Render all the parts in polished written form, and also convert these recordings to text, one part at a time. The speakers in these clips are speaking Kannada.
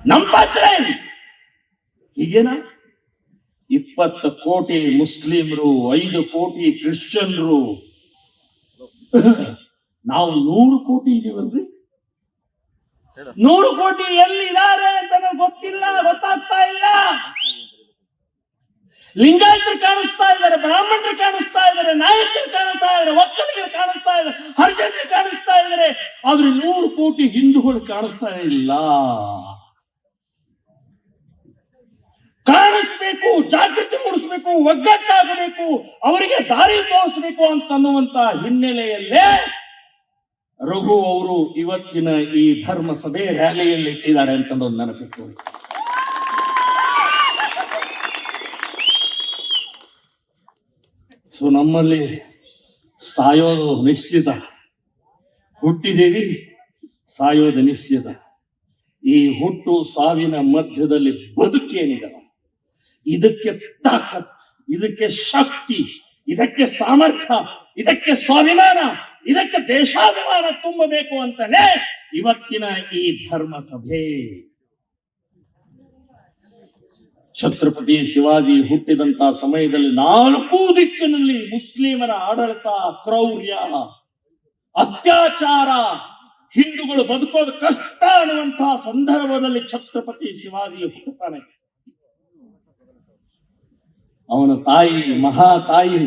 ನಮ್ಮ ಪಾತ್ರ ಏನು? ಹೀಗೇನಾ? 20 ಕೋಟಿ ಮುಸ್ಲಿಮರು, 5 ಕೋಟಿ ಕ್ರಿಶ್ಚಿಯನ್ರು, ನಾವು 100 ಕೋಟಿ ಇದೀವಲ್ರಿ. 100 ಕೋಟಿ ಎಲ್ಲಿದ್ದಾರೆ ಅಂತ ನನಗೆ ಗೊತ್ತಿಲ್ಲ, ಗೊತ್ತಾಗ್ತಾ ಇಲ್ಲ. ಲಿಂಗಾಯತರು ಕಾಣಿಸ್ತಾ ಇದ್ದಾರೆ, ಬ್ರಾಹ್ಮಣರು ಕಾಣಿಸ್ತಾ ಇದ್ದಾರೆ, ನಾಯಕರು ಕಾಣಿಸ್ತಾ ಇದ್ದಾರೆ, ಒಕ್ಕಲಿಗರು ಕಾಣಿಸ್ತಾ ಇದ್ದಾರೆ, ಹರಿಜನರು ಕಾಣಿಸ್ತಾ ಇದ್ದಾರೆ. ಆದ್ರೆ 100 ಕೋಟಿ ಹಿಂದೂಗಳು ಕಾಣಿಸ್ತಾ ಇಲ್ಲ. ಕಾಣಿಸ್ಬೇಕು, ಜಾಗೃತಿ ಮೂಡಿಸ್ಬೇಕು, ಒಗ್ಗಟ್ಟಾಗಬೇಕು, ಅವರಿಗೆ ದಾರಿ ತೋರಿಸಬೇಕು ಅಂತನ್ನುವಂತ ಹಿನ್ನೆಲೆಯಲ್ಲೇ ರಘು ಅವರು ಇವತ್ತಿನ ಈ ಧರ್ಮ ಸಭೆ ರ್ಯಾಲಿಯಲ್ಲಿ ಇಟ್ಟಿದ್ದಾರೆ ಅಂತಂದು ನೆನಪಿಟ್ಟು. ಸೊ ನಮ್ಮಲ್ಲಿ ಸಾಯೋದು ನಿಶ್ಚಿತ, ಹುಟ್ಟಿದೇವಿ ಸಾಯೋದು ನಿಶ್ಚಿತ. ಈ ಹುಟ್ಟು ಸಾವಿನ ಮಧ್ಯದಲ್ಲಿ ಬದುಕೇನಿದೆ, ಇದಕ್ಕೆ ತಾಕತ್, ಇದಕ್ಕೆ ಶಕ್ತಿ, ಇದಕ್ಕೆ ಸಾಮರ್ಥ್ಯ, ಇದಕ್ಕೆ ಸ್ವಾಭಿಮಾನ, ಇದಕ್ಕೆ ದೇಶಾಭಿಮಾನ ತುಂಬಬೇಕು ಅಂತಾನೆ ಇವತ್ತಿನ ಈ ಧರ್ಮ ಸಭೆ. ಛತ್ರಪತಿ ಶಿವಾಜಿ ಹುಟ್ಟಿದಂತ ಸಮಯದಲ್ಲಿ 4 ದಿಕ್ಕಿನಲ್ಲಿ ಮುಸ್ಲಿಮರ ಆಡಳಿತ, ಕ್ರೌರ್ಯ, ಅತ್ಯಾಚಾರ, ಹಿಂದೂಗಳು ಬದುಕೋದು ಕಷ್ಟ ಅನ್ನುವಂತಹ ಸಂದರ್ಭದಲ್ಲಿ ಛತ್ರಪತಿ ಶಿವಾಜಿ ಹುಟ್ಟುತ್ತಾನೆ. ಅವನ ತಾಯಿ ಮಹಾ ತಾಯಿ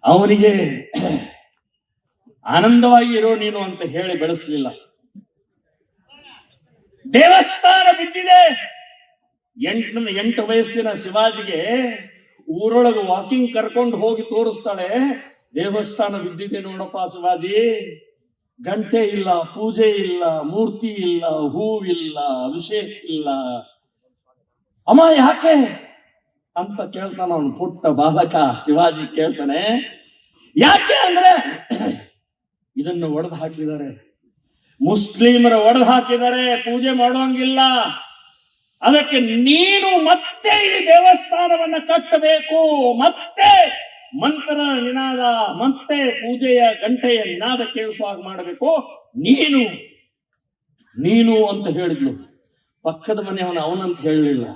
ಅವನಿಗೆ ಆನಂದವಾಗಿ ಇರೋ ನೀನು ಅಂತ ಹೇಳಿ ಬೆಳೆಸಲಿಲ್ಲ. ದೇವಸ್ಥಾನ ಬಿದ್ದಿದೆ. 8 ವಯಸ್ಸಿನ ಶಿವಾಜಿಗೆ ಊರೊಳಗೆ ವಾಕಿಂಗ್ ಕರ್ಕೊಂಡು ಹೋಗಿ ತೋರಿಸ್ತಾಳೆ, ದೇವಸ್ಥಾನ ಬಿದ್ದಿದೆ ನೋಡಪ್ಪ ಶಿವಾಜಿ, ಗಂಟೆ ಇಲ್ಲ, ಪೂಜೆ ಇಲ್ಲ, ಮೂರ್ತಿ ಇಲ್ಲ, ಹೂವಿಲ್ಲ, ಅಭಿಷೇಕ ಇಲ್ಲ. ಅಮ್ಮ ಯಾಕೆ ಅಂತ ಕೇಳ್ತಾನ ಅವನು ಪುಟ್ಟ ಬಾಲಕ. ಶಿವಾಜಿ ಕೇಳ್ತಾನೆ, ಯಾಕೆ ಅಂದ್ರೆ ಇದನ್ನು ಒಡೆದು ಹಾಕಿದ್ದಾರೆ, ಮುಸ್ಲಿಮರ ಒಡೆದು ಹಾಕಿದ್ದಾರೆ, ಪೂಜೆ ಮಾಡೋಂಗಿಲ್ಲ. ಅದಕ್ಕೆ ನೀನು ಮತ್ತೆ ಈ ದೇವಸ್ಥಾನವನ್ನ ಕಟ್ಟಬೇಕು, ಮತ್ತೆ ಮಂತ್ರ ನಿನಾದ, ಮತ್ತೆ ಪೂಜೆಯ ಗಂಟೆಯ ನಿನಾದ ಕೇಳಿಸುವಾಗ ಮಾಡಬೇಕು. ನೀನು ಅಂತ ಹೇಳಿದ್ಲು. ಪಕ್ಕದ ಮನೆಯವನು ಅವನಂತ ಹೇಳಲಿಲ್ಲ,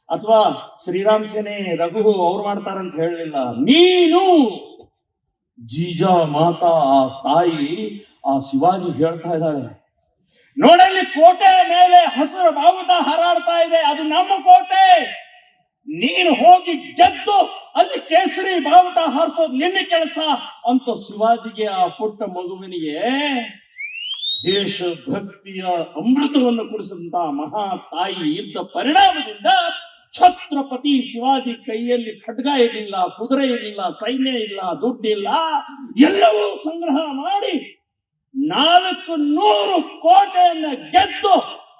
ಅಥವಾ ಶ್ರೀರಾಮ್ ಸೇನೆ ರಘು ಅವ್ರು ಮಾಡ್ತಾರಂತ ಹೇಳಲಿಲ್ಲ. ನೀನು ಜೀಜಾ ಮಾತಾ, ಆ ತಾಯಿ ಆ ಶಿವಾಜಿ ಹೇಳ್ತಾ ಇದ್ದಾಳೆ, ನೋಡಲ್ಲಿ ಕೋಟೆ ಮೇಲೆ ಹಸಿರು ಬಾವುಟ ಹಾರಾಡ್ತಾ ಇದೆ, ಅದು ನಮ್ಮ ಕೋಟೆ. ನೀನು ಹೋಗಿ ಗೆದ್ದು ಅಲ್ಲಿ ಕೇಸರಿ ಬಾವುಟ ಹಾರಿಸೋದು ನಿನ್ನ ಕೆಲಸ ಅಂತ ಶಿವಾಜಿಗೆ, ಆ ಪುಟ್ಟ ಮಗುವಿನಿಗೆ ದೇಶಭಕ್ತಿಯ ಅಮೃತವನ್ನು ಕುಡಿಸಿದಂತ ಮಹಾ ತಾಯಿ ಇದ್ದ ಪರಿಣಾಮದಿಂದ ಛತ್ರಪತಿ ಶಿವಾಜಿ ಕೈಯಲ್ಲಿ ಖಡ್ಗ ಇರಲಿಲ್ಲ, ಕುದುರೆ ಇರಲಿಲ್ಲ, ಸೈನ್ಯ ಇಲ್ಲ, ದುಡ್ಡಿಲ್ಲ, ಎಲ್ಲವೂ ಸಂಗ್ರಹ ಮಾಡಿ 400 ಕೋಟೆಯನ್ನ ಗೆದ್ದು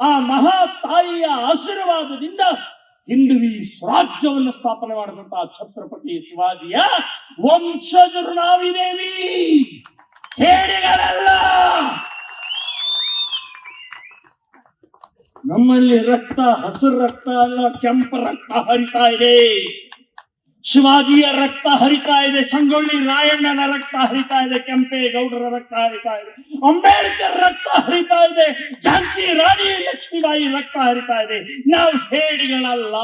ಆ ಮಹಾ ತಾಯಿಯ ಆಶೀರ್ವಾದದಿಂದ ಹಿಂದುವಿ ಸ್ವರಾಜ್ಯವನ್ನು ಸ್ಥಾಪನೆ ಮಾಡಿದಂತಹ ಛತ್ರಪತಿ ಶಿವಾಜಿಯ ವಂಶಜರು ನಾವಿದ್ದೇವೆ, ಹೇಡಿಗಳಲ್ಲ. ನಮ್ಮಲ್ಲಿ ರಕ್ತ ಹಸಿರು ರಕ್ತ ಅಲ್ಲ, ಕೆಂಪು ರಕ್ತ ಹರಿತಾ ಇದೆ. ಶಿವಾಜಿಯ ರಕ್ತ ಹರಿತಾ ಇದೆ, ಸಂಗೊಳ್ಳಿ ರಾಯಣ್ಣನ ರಕ್ತ ಹರಿತಾ ಇದೆ, ಕೆಂಪೇಗೌಡರ ರಕ್ತ ಹರಿತಾ ಇದೆ, ಅಂಬೇಡ್ಕರ್ ರಕ್ತ ಹರಿತಾ ಇದೆ, ಝಾನ್ಸಿ ರಾಣಿ ಲಕ್ಷ್ಮೀಬಾಯಿ ರಕ್ತ ಹರಿತಾ ಇದೆ. ನಾವು ಹೇಡಿಗಳಲ್ಲ.